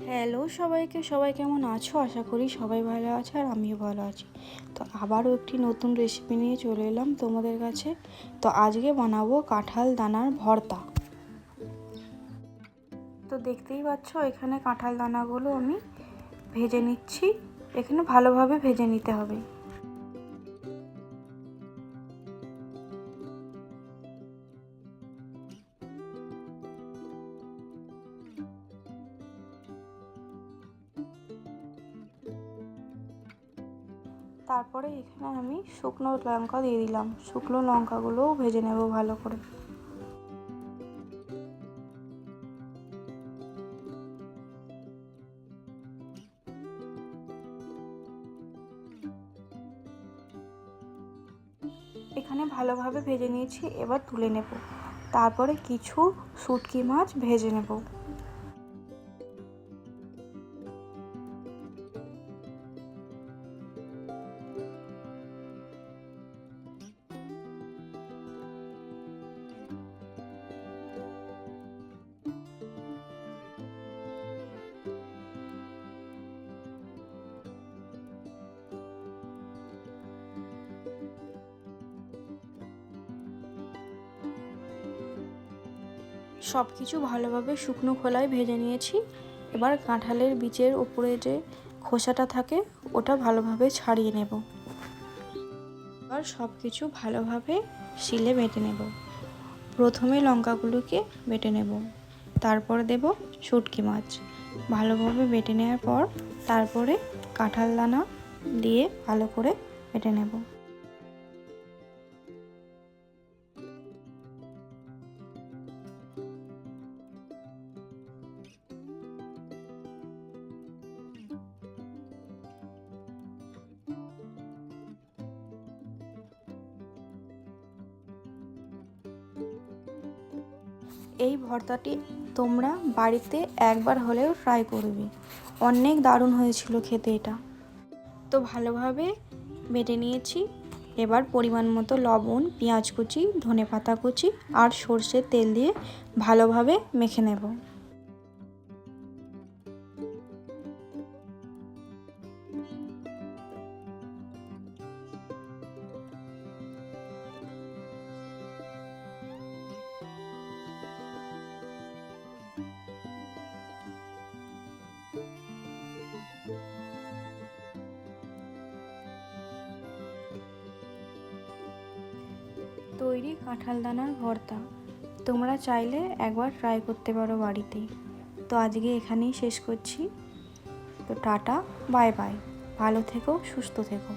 Hello সবাইকে, সবাই কেমন আছো? আশা করি সবাই ভালো আছে আর আমিও ভালো আছি। তো আবারও একটি নতুন রেসিপি নিয়ে চলে এলাম তোমাদের কাছে। তো আজকে বানাবো কাঁঠাল দানার ভর্তা। তো দেখতেই পাচ্ছ এখানে কাঁঠাল দানাগুলো আমি ভেজে নিচ্ছি। এখানে ভালোভাবে ভেজে নিতে হবে। তারপরে এখানে আমি শুকনো লঙ্কা দিয়ে দিলাম। শুকনো লঙ্কাগুলোও ভেজে নেব ভালো করে। এখানে ভালোভাবে ভেজে নিয়েছি, এবার তুলে নেব। তারপরে কিছু শুটকি মাছ ভেজে নেব। সব কিছু ভালোভাবে শুকনো খোলায় ভেজে নিয়েছি। এবার কাঁঠালের বীজের উপরে যে খোসাটা থাকে ওটা ভালোভাবে ছাড়িয়ে নেব। এবার সব কিছু ভালোভাবে শিলে বেটে নেব। প্রথমে লঙ্কাগুলোকে বেটে নেব, তারপর দেব শুটকি মাছ। ভালোভাবে বেটে নেওয়ার পর তারপরে কাঁঠাল দানা দিয়ে ভালো করে বেটে নেব। এই ভর্তাটি তোমরা বাড়িতে একবার হলেও ট্রাই করবে। অনেক দারুণ হয়েছিল খেতে এটা। তো ভালোভাবে বেটে নিয়েছি। এবার পরিমাণ মতো লবণ, পেঁয়াজ কুচি, ধনেপাতা কুচি আর সর্ষের তেল দিয়ে ভালোভাবে মেখে নেব। তৈরি কাঁঠাল দানার ভর্তা। তোমরা চাইলে একবার ট্রাই করতে পারো বাড়িতেই। তো আজকে এখানেই শেষ করছি। তো টাটা, বাই বাই। ভালো থেকো, সুস্থ থেকো।